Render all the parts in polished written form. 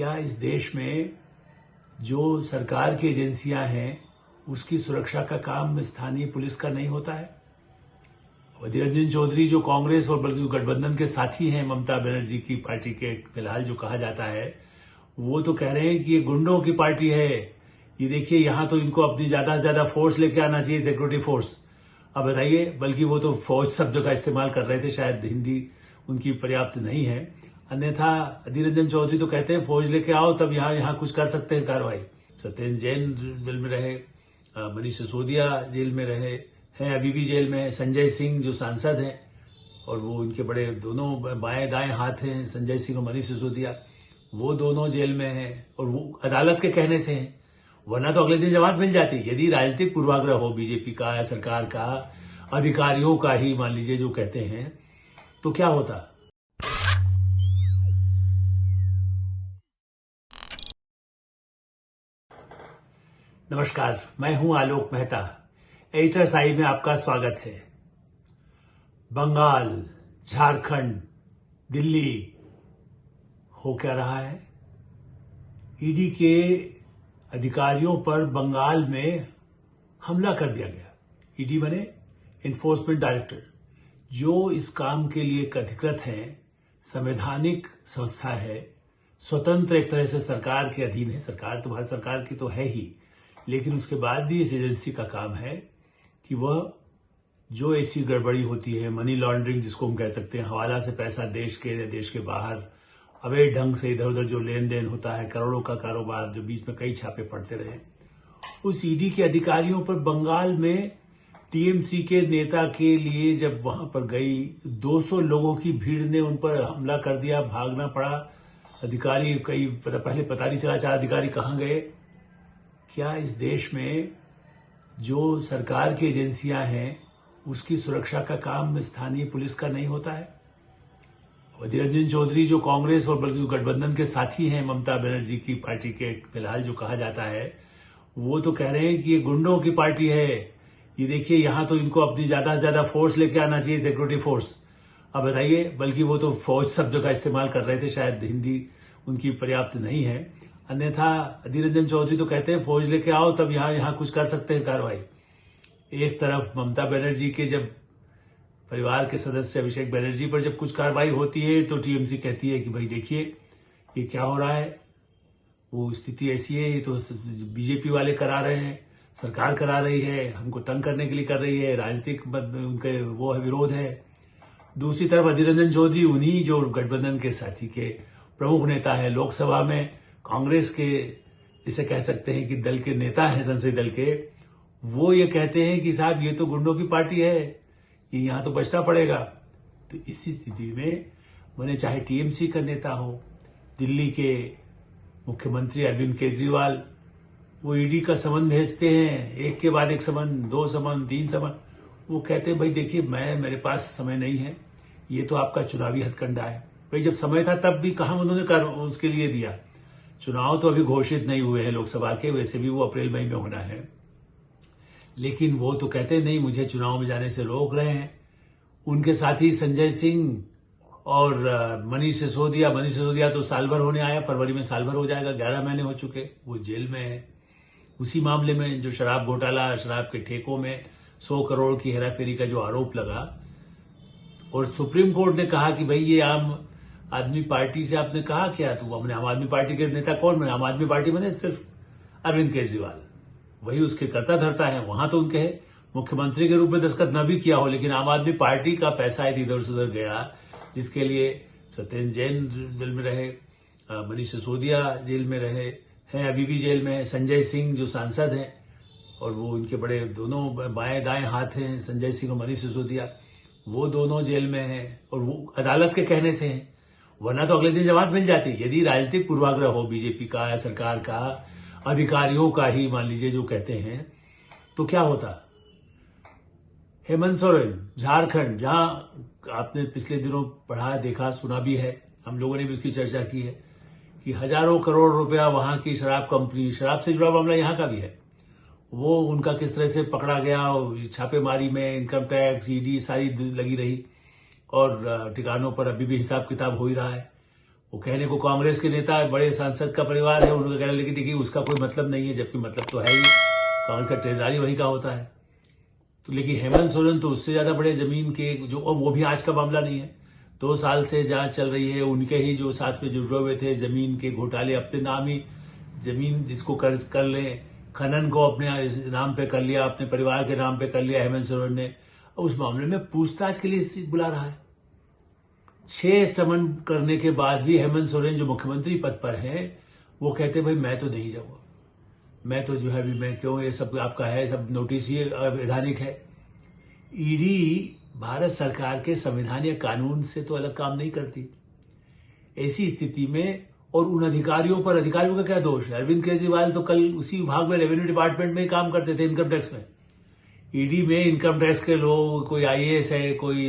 क्या इस देश में जो सरकार की एजेंसियां हैं उसकी सुरक्षा का काम स्थानीय पुलिस का नहीं होता है? अधीर रंजन चौधरी जो कांग्रेस और बल्कि गठबंधन के साथी हैं ममता बनर्जी की पार्टी के, फिलहाल जो कहा जाता है, वो तो कह रहे हैं कि ये गुंडों की पार्टी है। ये देखिए, यहां तो इनको अपनी ज्यादा से ज्यादा फोर्स लेके आना चाहिए, सिक्योरिटी फोर्स। अब बताइए, बल्कि वो तो फौज शब्द का इस्तेमाल कर रहे थे, शायद हिंदी उनकी पर्याप्त नहीं है। अन्यथा अधीर रंजन चौधरी तो कहते हैं फौज लेके आओ, तब यहाँ कुछ कर सकते हैं कार्रवाई। सत्येंद्र जैन जेल में रहे, मनीष सिसोदिया जेल में रहे हैं, अभी भी जेल में है। संजय सिंह जो सांसद हैं, और वो इनके बड़े दोनों बाएं दाएं हाथ हैं, संजय सिंह और मनीष सिसोदिया, वो दोनों जेल में हैं और वो अदालत के कहने से हैं, वरना तो अगले दिन जमानत मिल जाती। यदि राजनीतिक पूर्वाग्रह हो बीजेपी का या सरकार का, अधिकारियों का ही मान लीजिए जो कहते हैं, तो क्या होता? नमस्कार, मैं हूं आलोक मेहता। एडिटर साइड में आपका स्वागत है। बंगाल, झारखंड, दिल्ली हो क्या रहा है? ईडी के अधिकारियों पर बंगाल में हमला कर दिया गया। ईडी बने इन्फोर्समेंट डायरेक्टर, जो इस काम के लिए अधिकृत है, संवैधानिक संस्था है, स्वतंत्र एक तरह से सरकार के अधीन है। सरकार तो भारत सरकार की तो है ही, लेकिन उसके बाद भी इस एजेंसी का काम है कि वह जो ऐसी गड़बड़ी होती है, मनी लॉन्ड्रिंग जिसको हम कह सकते हैं, हवाला से पैसा देश के या देश के बाहर अवैध ढंग से इधर उधर जो लेन देन होता है, करोड़ों का कारोबार, जो बीच में कई छापे पड़ते रहे, उस ईडी के अधिकारियों पर बंगाल में टीएमसी के नेता के लिए जब वहां पर गई, 200 लोगों की भीड़ ने उन पर हमला कर दिया, भागना पड़ा। अधिकारी कई पहले पता नहीं चला 4 अधिकारी कहां गए। क्या इस देश में जो सरकार की एजेंसियां हैं उसकी सुरक्षा का काम स्थानीय पुलिस का नहीं होता है? अधीर रंजन चौधरी जो कांग्रेस और बल्कि गठबंधन के साथी हैं ममता बनर्जी की पार्टी के, फिलहाल जो कहा जाता है, वो तो कह रहे हैं कि ये गुंडों की पार्टी है। ये देखिए, यहां तो इनको अपनी ज्यादा से ज्यादा फोर्स लेके आना चाहिए, सिक्योरिटी फोर्स। अब बताइए, बल्कि वो तो फौज शब्द का इस्तेमाल कर रहे थे, शायद हिंदी उनकी पर्याप्त नहीं है। अन्यथा अधीर रंजन चौधरी तो कहते हैं फौज लेके आओ, तब यहाँ कुछ कर सकते हैं कार्रवाई। एक तरफ ममता बनर्जी के जब परिवार के सदस्य अभिषेक बनर्जी पर जब कुछ कार्रवाई होती है, तो टीएमसी कहती है कि भाई देखिए ये क्या हो रहा है, वो स्थिति ऐसी है, ये तो बीजेपी वाले करा रहे हैं, सरकार करा रही है, हमको तंग करने के लिए कर रही है, राजनीतिक उनके वो है, विरोध है। दूसरी तरफ अधीर रंजन चौधरी उन्हीं जो गठबंधन के साथी के प्रमुख नेता है, लोकसभा में कांग्रेस के जिसे कह सकते हैं कि दल के नेता हैं, संसदीय दल के, वो ये कहते हैं कि साहब ये तो गुंडों की पार्टी है, ये यहां तो बचना पड़ेगा। तो इसी स्थिति में मैंने, चाहे टीएमसी का नेता हो, दिल्ली के मुख्यमंत्री अरविंद केजरीवाल, वो ईडी का समन भेजते हैं, एक के बाद एक समन, 2 समन, 3 समन। वो कहते हैं भाई देखिए, मेरे पास समय नहीं है, ये तो आपका चुनावी हथकंडा है। भाई जब समय था तब भी कहां उन्होंने उसके लिए दिया। चुनाव तो अभी घोषित नहीं हुए हैं लोकसभा के, वैसे भी वो अप्रैल मई में होना है, लेकिन वो तो कहते नहीं, मुझे चुनाव में जाने से रोक रहे हैं। उनके साथी संजय सिंह और मनीष सिसोदिया तो साल भर होने आया, फरवरी में साल भर हो जाएगा, 11 महीने हो चुके, वो जेल में है। उसी मामले में जो शराब घोटाला, शराब के ठेकों में 100 करोड़ की हेराफेरी का जो आरोप लगा, और सुप्रीम कोर्ट ने कहा कि भाई ये आम आदमी पार्टी से आपने कहा क्या, तो हमने आम आदमी पार्टी के नेता कौन बने? आम आदमी पार्टी बने सिर्फ अरविंद केजरीवाल, वही उसके कर्ता धर्ता है। वहां तो उनके मुख्यमंत्री के रूप में दस्तखत न भी किया हो, लेकिन आम आदमी पार्टी का पैसा इधर से उधर गया, जिसके लिए सत्येंद्र जैन जेल में रहे, मनीष सिसोदिया जेल में रहे हैं, अभी भी जेल में है। संजय सिंह जो सांसद हैं, और वो इनके बड़े दोनों बाएं दाएं हाथ हैं, संजय सिंह और मनीष सिसोदिया, वो दोनों जेल में हैं और वो अदालत के कहने से हैं, वरना तो अगले दिन जमानत मिल जाती। यदि राजनीतिक पूर्वाग्रह हो बीजेपी का या सरकार का, अधिकारियों का ही मान लीजिए जो कहते हैं, तो क्या होता? हेमंत सोरेन, झारखंड, जहां आपने पिछले दिनों पढ़ा, देखा, सुना भी है, हम लोगों ने भी उसकी चर्चा की है कि हजारों करोड़ रुपया वहां की शराब कंपनी, शराब से जुड़ा मामला यहां का भी है, वो उनका किस तरह से पकड़ा गया, छापेमारी में इनकम टैक्स, ईडी सारी लगी रही, और ठिकानों पर अभी भी हिसाब किताब हो ही रहा है। वो कहने को कांग्रेस के नेता बड़े सांसद का परिवार है, उन्होंने कहने लगे देखिए उसका कोई मतलब नहीं है, जबकि मतलब तो है ही, कांग्रेस का ट्रेजरारी वही का होता है। तो लेकिन हेमंत सोरेन तो उससे ज्यादा बड़े जमीन के जो, और वो भी आज का मामला नहीं है, 2 साल से जांच चल रही है, उनके ही जो साथ में जुड़े हुए थे जमीन के घोटाले, अपने नाम ही जमीन जिसको कर ले, खनन को अपने नाम पे कर लिया, अपने परिवार के नाम पे कर लिया हेमंत सोरेन ने, उस मामले में पूछताछ के लिए बुला रहा है। 6 समन करने के बाद भी हेमंत सोरेन जो मुख्यमंत्री पद पर है, वो कहते भाई मैं तो नहीं जाऊंगा, मैं तो जो है अभी मैं क्यों, ये सब आपका है, सब नोटिस ही अवैधानिक है। ईडी भारत सरकार के संविधान या कानून से तो अलग काम नहीं करती। ऐसी स्थिति में और उन अधिकारियों का क्या दोष है? अरविंद केजरीवाल तो कल उसी विभाग में, रेवेन्यू डिपार्टमेंट में ही काम करते थे, इनकम टैक्स में। ईडी में इनकम टैक्स के लोग, कोई आईएएस है, कोई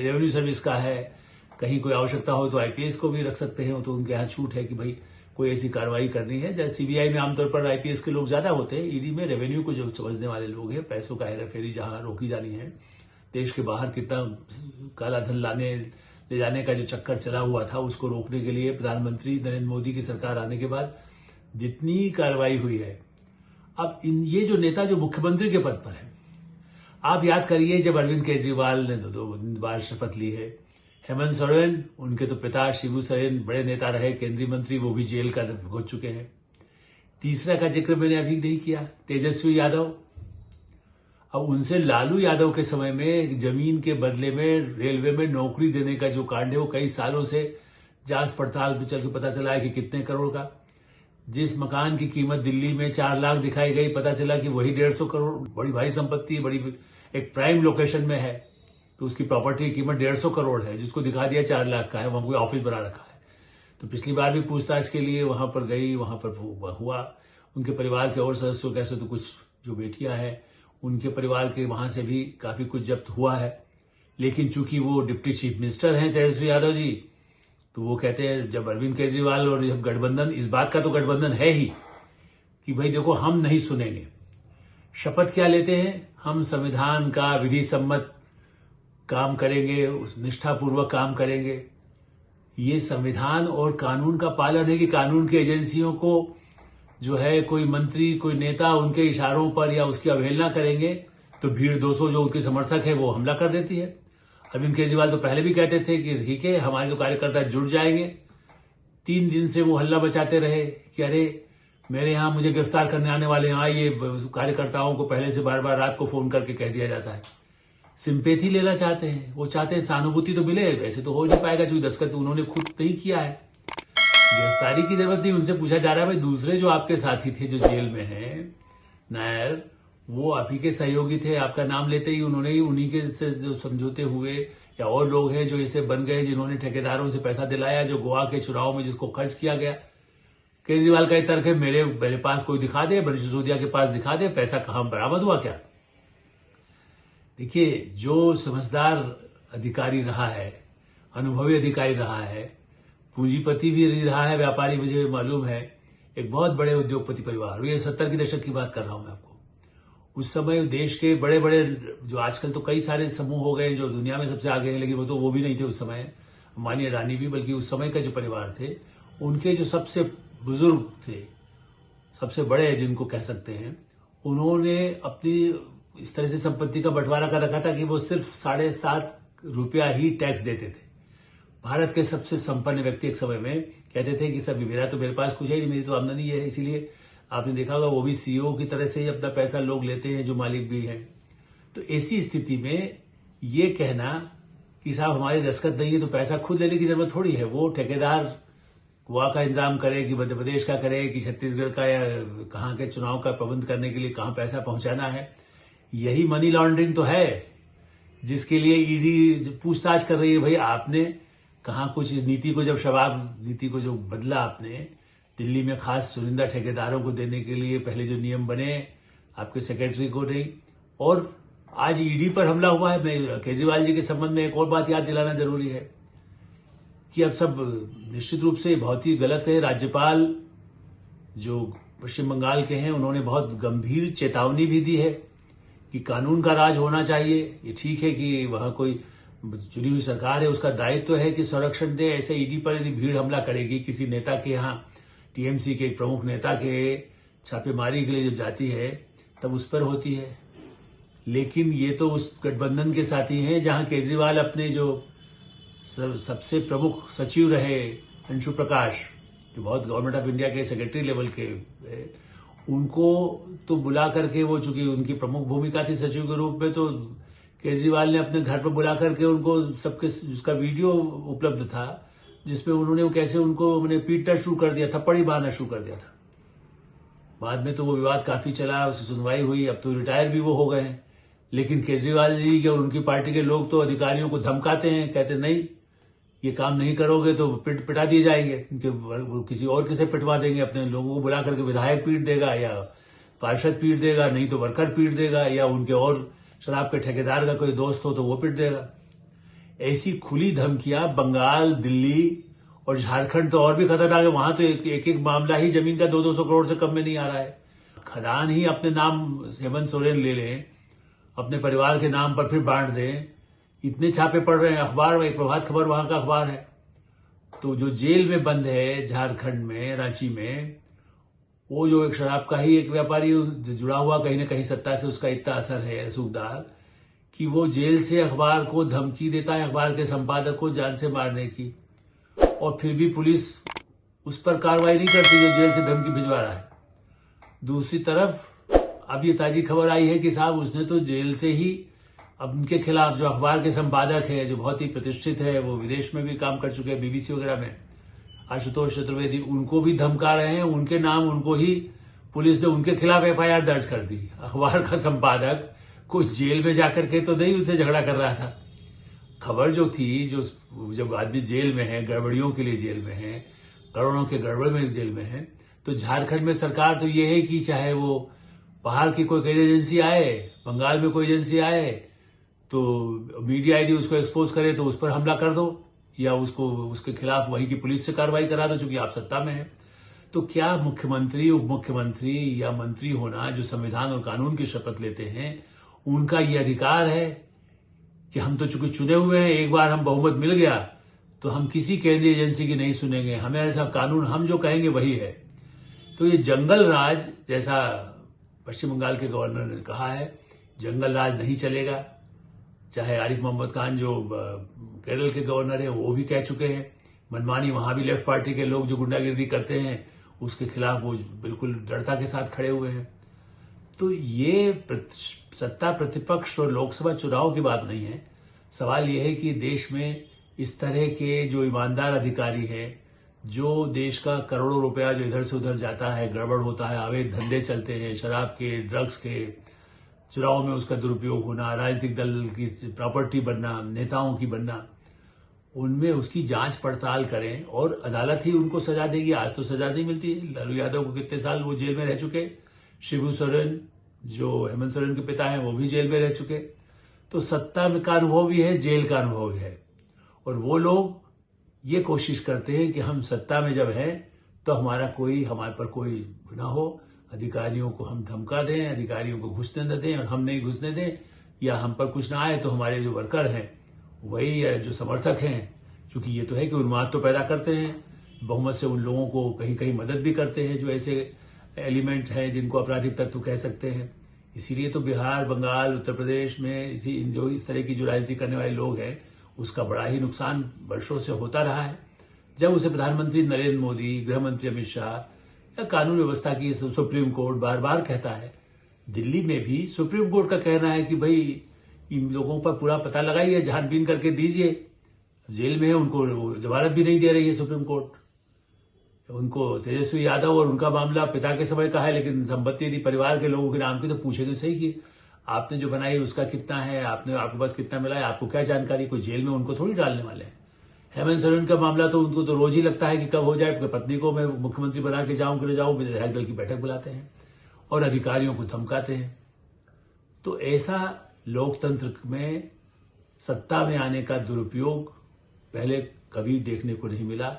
रेवेन्यू सर्विस का है, कहीं कोई आवश्यकता हो तो आईपीएस को भी रख सकते हैं, तो उनके यहाँ छूट है कि भाई कोई ऐसी कार्रवाई करनी है। जैसे सीबीआई में आमतौर पर आईपीएस के लोग ज्यादा होते हैं, ईडी में रेवेन्यू को जो समझने वाले लोग हैं, पैसों का हेराफेरी जहां रोकी जानी है, देश के बाहर कितना काला धन ले जाने का जो चक्कर चला हुआ था, उसको रोकने के लिए प्रधानमंत्री नरेंद्र मोदी की सरकार आने के बाद जितनी कार्रवाई हुई है। अब ये जो नेता जो मुख्यमंत्री के पद पर है, आप याद करिए जब अरविंद केजरीवाल ने 2 बार शपथ ली है, हेमंत सोरेन, उनके तो पिता शिबू सोरेन बड़े नेता रहे, केंद्रीय मंत्री, वो भी जेल का हो चुके हैं। तीसरा का जिक्र मैंने अभी नहीं किया, तेजस्वी यादव। अब उनसे लालू यादव के समय में जमीन के बदले में रेलवे में नौकरी देने का जो कांड है, वो कई सालों से जांच पड़ताल में चल के पता चला है कि कितने करोड़ का। जिस मकान की कीमत दिल्ली में 4 लाख दिखाई गई, पता चला कि वही 150 करोड़। बड़ी भारी संपत्ति, बड़ी एक प्राइम लोकेशन में है, तो उसकी प्रॉपर्टी की कीमत 150 करोड़ है, जिसको दिखा दिया 4 लाख का है, वहां कोई ऑफिस बना रखा है। तो पिछली बार भी पूछताछ के लिए वहां पर गई, वहां पर हुआ। उनके परिवार के और सदस्यों कैसे तो कुछ जो बेटियां हैं, उनके परिवार के वहां से भी काफी कुछ जब्त हुआ है। लेकिन चूंकि वो डिप्टी चीफ मिनिस्टर हैं तेजस्वी यादव जी, तो वो कहते हैं जब अरविंद केजरीवाल और जब गठबंधन, इस बात का तो गठबंधन है ही कि भाई देखो हम नहीं सुनेंगे। शपथ क्या लेते हैं? हम संविधान का विधि सम्मत काम करेंगे, उस निष्ठापूर्वक काम करेंगे। ये संविधान और कानून का पालन है कि कानून की एजेंसियों को जो है कोई मंत्री, कोई नेता उनके इशारों पर या उसकी अवहेलना करेंगे तो भीड़ 200 जो उनके समर्थक है वो हमला कर देती है। अरविंद केजरीवाल तो पहले भी कहते थे कि ठीक है हमारे जो कार्यकर्ता जुड़ जाएंगे। 3 दिन से वो हल्ला बचाते रहे कि अरे मेरे यहां मुझे गिरफ्तार करने आने वाले हैं। ये कार्यकर्ताओं को पहले से बार बार रात को फोन करके कह दिया जाता है। सिंपैथी लेना चाहते हैं, वो चाहते हैं सहानुभूति तो मिले, वैसे तो हो नहीं पाएगा क्योंकि दस्तखत उन्होंने खुद नहीं किया है। गिरफ्तारी की जरूरत नहीं, उनसे पूछा जा रहा है भाई दूसरे जो आपके साथी थे जो जेल में हैं नायर, वो आप ही के सहयोगी थे, आपका नाम लेते ही उन्होंने ही उन्हीं के से जो समझौते हुए, या और लोग हैं जो इसे बन गए जिन्होंने ठेकेदारों से पैसा दिलाया, जो गोवा के चुनाव में जिसको खर्च किया गया। केजरीवाल का तर्क है मेरे पास कोई दिखा दे, मनीष सिसोदिया के पास दिखा दे, पैसा कहां बरामद हुआ क्या। देखिए जो समझदार अधिकारी रहा है, अनुभवी अधिकारी रहा है, पूंजीपति भी रहा है, व्यापारी, मुझे मालूम है, एक बहुत बड़े उद्योगपति परिवार, ये 70 के दशक की बात कर रहा हूं मैं आपको। उस समय देश के बड़े बड़े जो आजकल तो कई सारे समूह हो गए जो दुनिया में सबसे आगे हैं, लेकिन वो भी नहीं थे उस समय, अंबानी अडानी भी, बल्कि उस समय का जो परिवार थे उनके जो सबसे बुजुर्ग थे, सबसे बड़े जिनको कह सकते हैं, उन्होंने अपनी इस तरह से संपत्ति का बंटवारा कर रखा था कि वो सिर्फ 7.5 रुपया ही टैक्स देते थे। भारत के सबसे संपन्न व्यक्ति एक समय में कहते थे कि सर मेरा तो मेरे पास कुछ है नहीं, मेरी तो आमदनी है। इसीलिए आपने देखा होगा वो भी सीईओ की तरह से ही अपना पैसा लोग लेते हैं जो मालिक भी हैं। तो ऐसी स्थिति में ये कहना कि साहब हमारे दस्तखत नहीं है तो पैसा खुद लेने की जरूरत थोड़ी है। वो ठेकेदार गोवा का इंतजाम करे कि मध्य प्रदेश का करे कि छत्तीसगढ़ का, या कहाँ के चुनाव का प्रबंध करने के लिए कहाँ पैसा पहुंचाना है। यही मनी लॉन्ड्रिंग तो है जिसके लिए ईडी पूछताछ कर रही है। भाई आपने कहाँ कुछ नीति को, जब शराब नीति को जो बदला आपने दिल्ली में, खास चुनिंदा ठेकेदारों को देने के लिए पहले जो नियम बने आपके सेक्रेटरी को नहीं, और आज ईडी पर हमला हुआ है। मैं केजरीवाल जी के संबंध में एक और बात याद दिलाना जरूरी है कि अब सब निश्चित रूप से बहुत ही गलत है। राज्यपाल जो पश्चिम बंगाल के हैं उन्होंने बहुत गंभीर चेतावनी भी दी है कि कानून का राज होना चाहिए। ये ठीक है कि वहां कोई चुनी हुई सरकार है, उसका दायित्व है कि संरक्षण दे। ऐसे ईडी पर यदि भीड़ हमला करेगी किसी नेता के यहाँ, टीएमसी के एक प्रमुख नेता के छापेमारी के लिए जब जाती है तब उस पर होती है। लेकिन ये तो उस गठबंधन के साथी हैं जहां केजरीवाल अपने जो सबसे प्रमुख सचिव रहे अंशु प्रकाश, जो बहुत गवर्नमेंट ऑफ इंडिया के सेक्रेटरी लेवल के, उनको तो बुला करके, वो चूंकि उनकी प्रमुख भूमिका थी सचिव के रूप में, तो केजरीवाल ने अपने घर पर बुला करके उनको सबके, जिसका वीडियो उपलब्ध था, जिसमें उन्होंने कैसे उनको पीटना शुरू कर दिया, थप्पड़ी मारना शुरू कर दिया था। बाद में तो वो विवाद काफी चला, उसकी सुनवाई हुई, अब तो रिटायर भी वो हो गए हैं। लेकिन केजरीवाल जी के और उनकी पार्टी के लोग तो अधिकारियों को धमकाते हैं, कहते नहीं ये काम नहीं करोगे तो पिटा दिए जाएंगे, वो किसी और किसे पिटवा देंगे, अपने लोगों को बुला करके विधायक पीट देगा या पार्षद पीट देगा, नहीं तो वर्कर पीट देगा, या उनके और शराब के ठेकेदार का कोई दोस्त हो तो वो पीट देगा। ऐसी खुली धमकियां बंगाल, दिल्ली और झारखंड तो और भी खतरनाक है। वहां तो एक एक मामला ही जमीन का 200-200 करोड़ से कम में नहीं आ रहा है। खदान ही अपने नाम हेमंत सोरेन ले लें, अपने परिवार के नाम पर फिर बांट दें, इतने छापे पड़ रहे हैं। अखबार, एक प्रभात खबर वहां का अखबार है, तो जो जेल में बंद है झारखंड में, रांची में, वो जो एक शराब का ही एक व्यापारी जुड़ा हुआ, कहीं ना कहीं सत्ता से उसका इतना असर है रसूखदार, कि वो जेल से अखबार को धमकी देता है, अखबार के संपादक को जान से मारने की, और फिर भी पुलिस उस पर कार्रवाई नहीं करती जो जेल से धमकी भिजवा रहा है। दूसरी तरफ अब ये ताजी खबर आई है कि साहब उसने तो जेल से ही अब उनके खिलाफ, जो अखबार के संपादक है, जो बहुत ही प्रतिष्ठित है, वो विदेश में भी काम कर चुके हैं, बीबीसी वगैरह में, आशुतोष चतुर्वेदी, उनको भी धमका रहे हैं। उनके नाम, उनको ही पुलिस ने उनके खिलाफ एफआईआर दर्ज कर दी। अखबार का संपादक कुछ जेल में जाकर के तो नहीं उनसे झगड़ा कर रहा था। खबर जो थी, जो जब आदमी जेल में है, गड़बड़ियों के लिए जेल में है, करोड़ों के गड़बड़ में जेल में है, तो झारखंड में सरकार तो ये है कि चाहे वो बाहर की कोई एजेंसी आए, बंगाल में कोई एजेंसी आए, तो मीडिया यदि उसको एक्सपोज करे तो उस पर हमला कर दो, या उसको उसके खिलाफ वहीं की पुलिस से कार्रवाई करा दो, चूंकि आप सत्ता में हैं। तो क्या मुख्यमंत्री, उप मुख्यमंत्री या मंत्री होना, जो संविधान और कानून की शपथ लेते हैं, उनका ये अधिकार है कि हम तो चूंकि चुने हुए हैं, एक बार हम बहुमत मिल गया तो हम किसी केंद्रीय एजेंसी की नहीं सुनेंगे, हमें ऐसा कानून, हम जो कहेंगे वही है। तो ये जंगल राज, जैसा पश्चिम बंगाल के गवर्नर ने कहा है, जंगल राज नहीं चलेगा। चाहे आरिफ मोहम्मद खान जो केरल के गवर्नर है, वो भी कह चुके हैं, मनमानी वहां भी लेफ्ट पार्टी के लोग जो गुंडागिर्दी करते हैं उसके खिलाफ वो बिल्कुल दृढ़ता के साथ खड़े हुए हैं। तो ये सत्ता, प्रतिपक्ष और लोकसभा चुनाव की बात नहीं है। सवाल यह है कि देश में इस तरह के जो ईमानदार अधिकारी हैं, जो देश का करोड़ों रुपया जो इधर से उधर जाता है, गड़बड़ होता है, अवैध धंधे चलते हैं, शराब के, ड्रग्स के, चुनाव में उसका दुरुपयोग होना, राजनीतिक दल की प्रॉपर्टी बनना, नेताओं की बनना, उनमें उसकी जांच पड़ताल करें और अदालत ही उनको सजा देगी। आज तो सजा नहीं मिलती। लालू यादव को कितने साल वो जेल में रह चुके, शिबू सोरेन जो हेमंत सोरेन के पिता हैं वो भी जेल में रह चुके। तो सत्ता में का अनुभव भी है, जेल का अनुभव भी है, और वो लोग ये कोशिश करते हैं कि हम सत्ता में जब हैं तो हमारे पर कोई गुनाह हो, अधिकारियों को हम धमका दें, अधिकारियों को घुसने न दें और हम नहीं घुसने दें, या हम पर कुछ ना आए तो हमारे जो वर्कर हैं वही, या जो समर्थक हैं, क्योंकि ये तो है कि उन्माद तो पैदा करते हैं, बहुमत से उन लोगों को कहीं कहीं मदद भी करते हैं जो ऐसे एलिमेंट हैं जिनको आपराधिक तत्व कह सकते हैं। इसीलिए तो बिहार, बंगाल, उत्तर प्रदेश में जो इस तरह की जो राजनीति करने वाले लोग हैं, उसका बड़ा ही नुकसान वर्षों से होता रहा है। जब उसे प्रधानमंत्री नरेंद्र मोदी, गृह मंत्री अमित शाह या कानून व्यवस्था की सुप्रीम कोर्ट बार बार कहता है, दिल्ली में भी सुप्रीम कोर्ट का कहना है कि भाई इन लोगों पर पूरा पता लगाइए, छानबीन करके दीजिए। जेल में है, उनको जमानत भी नहीं दे रही है सुप्रीम कोर्ट। उनको तेजस्वी यादव और उनका मामला पिता के समय का है, लेकिन संपत्ति यदि परिवार के लोगों के नाम की तो पूछे तो सही कि आपने जो बनाई उसका कितना है, आपके पास कितना मिला है, आपको क्या जानकारी। कोई जेल में उनको थोड़ी डालने वाले हैं। हेमंत सोरेन का मामला तो उनको तो रोज ही लगता है कि कब हो जाए, पत्नी को मैं मुख्यमंत्री बना के जाऊं कि न जाऊं, विधायक दल की बैठक बुलाते हैं और अधिकारियों को धमकाते हैं। तो ऐसा लोकतंत्र में सत्ता में आने का दुरुपयोग पहले कभी देखने को नहीं मिला।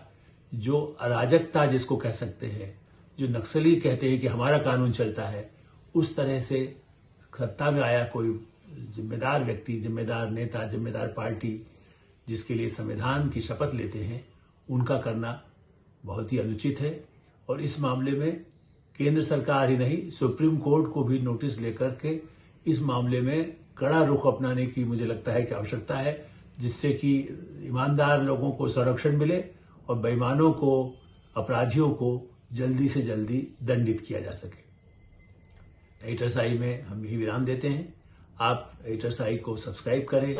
जो अराजकता जिसको कह सकते हैं, जो नक्सली कहते हैं कि हमारा कानून चलता है, उस तरह से सत्ता में आया कोई जिम्मेदार व्यक्ति, जिम्मेदार नेता, जिम्मेदार पार्टी जिसके लिए संविधान की शपथ लेते हैं, उनका करना बहुत ही अनुचित है। और इस मामले में केंद्र सरकार ही नहीं, सुप्रीम कोर्ट को भी नोटिस लेकर के इस मामले में कड़ा रुख अपनाने की मुझे लगता है कि आवश्यकता है, जिससे कि ईमानदार लोगों को संरक्षण मिले और बेईमानों को, अपराधियों को जल्दी से जल्दी दंडित किया जा सके। एडिटर्स आई में हम यही विराम देते हैं। आप एडिटर्स आई को सब्सक्राइब करें,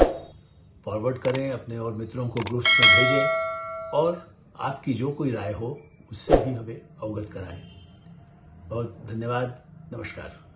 फॉरवर्ड करें, अपने और मित्रों को ग्रुप्स में भेजें और आपकी जो कोई राय हो उससे भी हमें अवगत कराएं। बहुत धन्यवाद। नमस्कार।